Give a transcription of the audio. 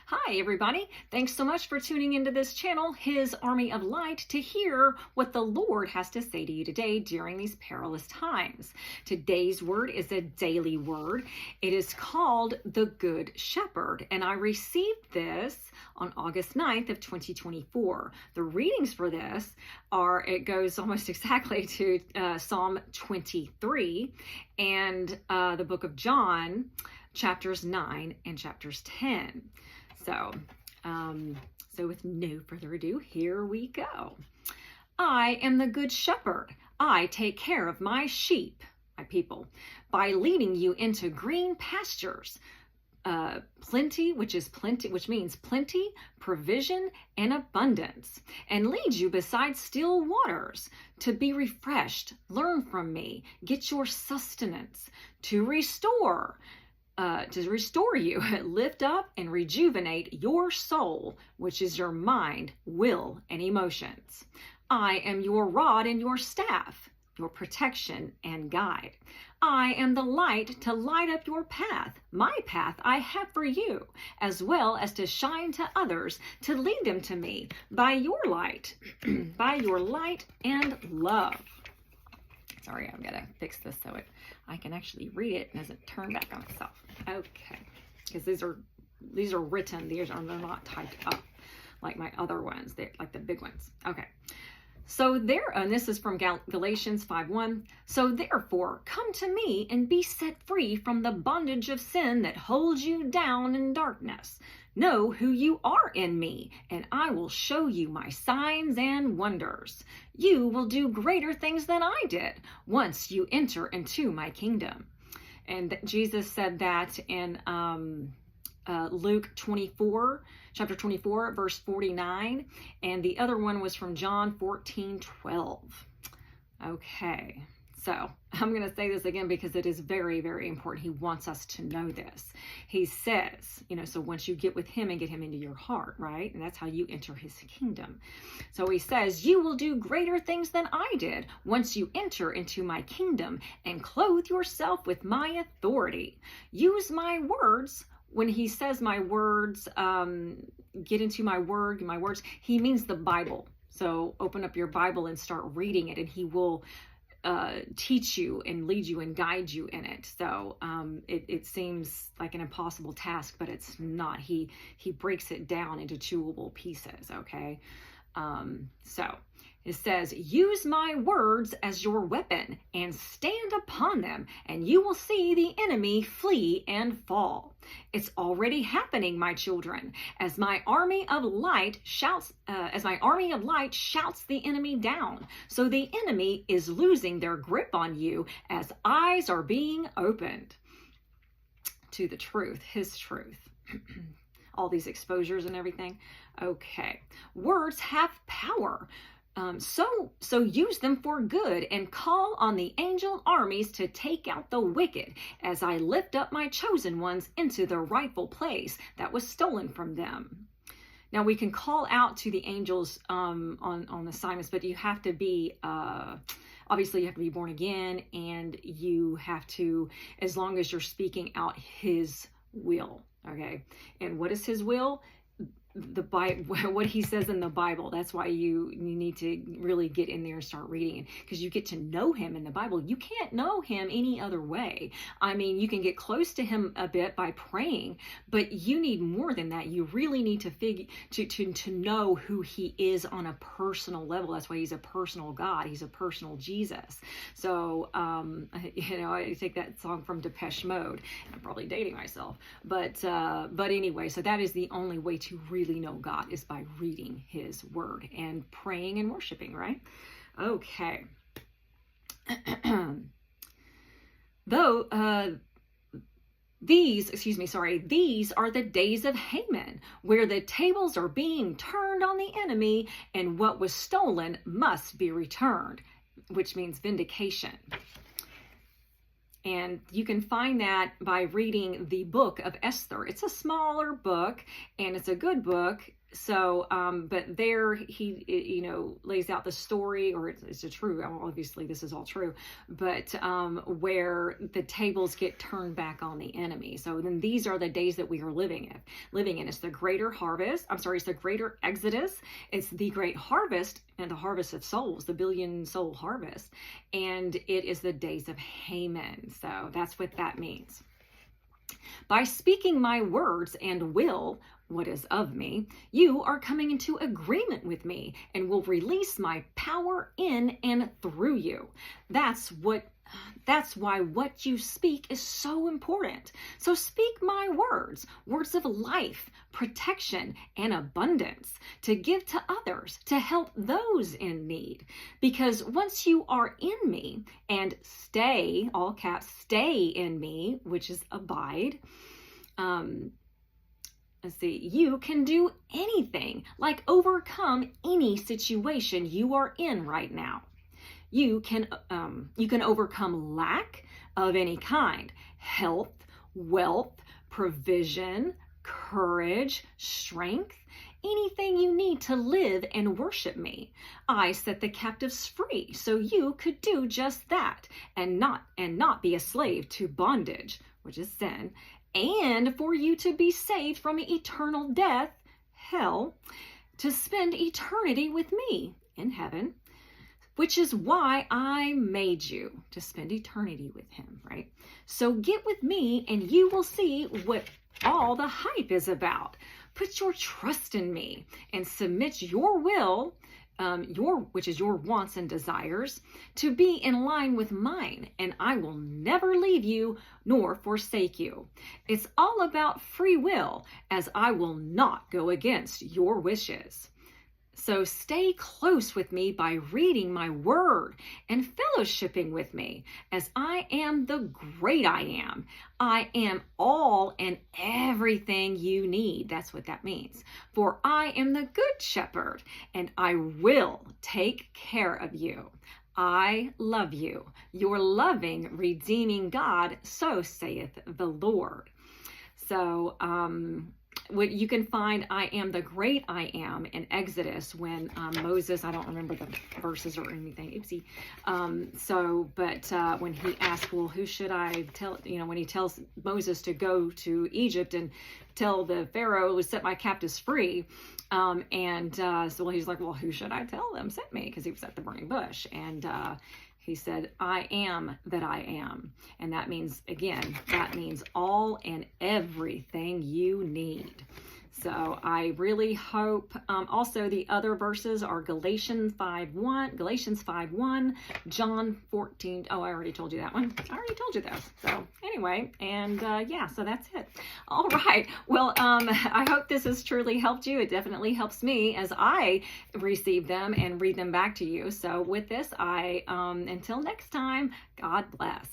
Hi, everybody. Thanks so much for tuning into this channel, His Army of Light, to hear what the Lord has to say to you today during these perilous times. Today's word is a daily word. It is called the Good Shepherd, and I received this on August 9th of 2024. The readings for this are, it goes almost exactly to Psalm 23 and the book of John, chapters 9 and chapters 10. So with no further ado, here we go. I am the good shepherd. I take care of my sheep, my people, by leading you into green pastures. Plenty, which means plenty, provision, and abundance, and lead you beside still waters to be refreshed. Learn from me, get your sustenance, to restore you, lift up and rejuvenate your soul, which is your mind, will, and emotions. I am your rod and your staff, your protection and guide. I am the light to light up your path. My path I have for you, as well as to shine to others, to lead them to me by your light, by your light and love. Sorry, I've got to fix this so I can actually read it and doesn't turn back on itself. Okay, because these are written. They're not typed up like my other ones. They're like the big ones. Okay. So and this is from Galatians 5:1. So therefore, come to me and be set free from the bondage of sin that holds you down in darkness. Know who you are in me, and I will show you my signs and wonders. You will do greater things than I did once you enter into my kingdom. And Jesus said that in Luke 24, chapter 24, verse 49. And the other one was from John 14:12. Okay. So I'm going to say this again because it is very, very important. He wants us to know this. He says, so once you get with him and get him into your heart, right? And that's how you enter his kingdom. So he says, you will do greater things than I did once you enter into my kingdom and clothe yourself with my authority. Use my words. When he says my words, get into my words, he means the Bible. So open up your Bible and start reading it, and he will teach you and lead you and guide you in it. So it seems like an impossible task, but it's not. He breaks it down into chewable pieces. Okay. So it says, use my words as your weapon and stand upon them, and you will see the enemy flee and fall. It's already happening, my children, as my army of light shouts the enemy down. So the enemy is losing their grip on you as eyes are being opened to the truth, his truth. All these exposures and everything. Okay. Words have power. So use them for good and call on the angel armies to take out the wicked as I lift up my chosen ones into the rightful place that was stolen from them. Now we can call out to the angels on assignments, but you have to be obviously you have to be born again, and you have to, as long as you're speaking out his will. Okay. And what is his will? The Bible, what he says in the Bible. That's why you need to really get in there and start reading it, because you get to know him in the Bible. You can't know him any other way. I mean, you can get close to him a bit by praying, but you need more than that. You really need to know who he is on a personal level. That's why he's a personal God. He's a personal Jesus. So, I take that song from Depeche Mode. I'm probably dating myself, but anyway, so that is the only way to really know God, is by reading his word and praying and worshiping, right? Okay. These are the days of Haman, where the tables are being turned on the enemy, and what was stolen must be returned, which means vindication. And you can find that by reading the book of Esther. It's a smaller book, and it's a good book. So, but there he, lays out the story, or it's a true, obviously this is all true, but where the tables get turned back on the enemy. So then these are the days that we are living in. It's the greater harvest. It's the greater exodus. It's the great harvest and the harvest of souls, the billion soul harvest. And it is the days of Haman. So that's what that means. By speaking my words and will, what is of me, you are coming into agreement with me and will release my power in and through you. That's why what you speak is so important. So speak my words of life, protection, and abundance to give to others, to help those in need. Because once you are in me and stay, all caps, stay in me, which is abide, you can do anything, like overcome any situation you are in right now. You can overcome lack of any kind, health, wealth, provision, courage, strength, anything you need to live and worship me. I set the captives free so you could do just that and not be a slave to bondage, which is sin, and for you to be saved from eternal death, hell, to spend eternity with me in heaven, which is why I made you, to spend eternity with him, right? So get with me and you will see what all the hype is about. Put your trust in me and submit your will, which is your wants and desires, to be in line with mine, and I will never leave you nor forsake you. It's all about free will, as I will not go against your wishes. So stay close with me by reading my word and fellowshipping with me, as I am the great I am. I am all and everything you need. That's what that means. For I am the good shepherd, and I will take care of you. I love you, your loving, redeeming God, so saith the Lord. So, what you can find, I am the great I am in Exodus when Moses, I don't remember the verses or anything, oopsie. But when he asked, well, who should I tell, when he tells Moses to go to Egypt and tell the Pharaoh to set my captives free. So he's like, well, who should I tell them sent me? Because he was at the burning bush. And he said, I am that I am. And that means, again, all and everything you need. So I really hope, also the other verses are Galatians 5:1, John 14. Oh, I already told you that one. I already told you those. So anyway, and so that's it. All right. Well, I hope this has truly helped you. It definitely helps me as I receive them and read them back to you. So with this, until next time, God bless.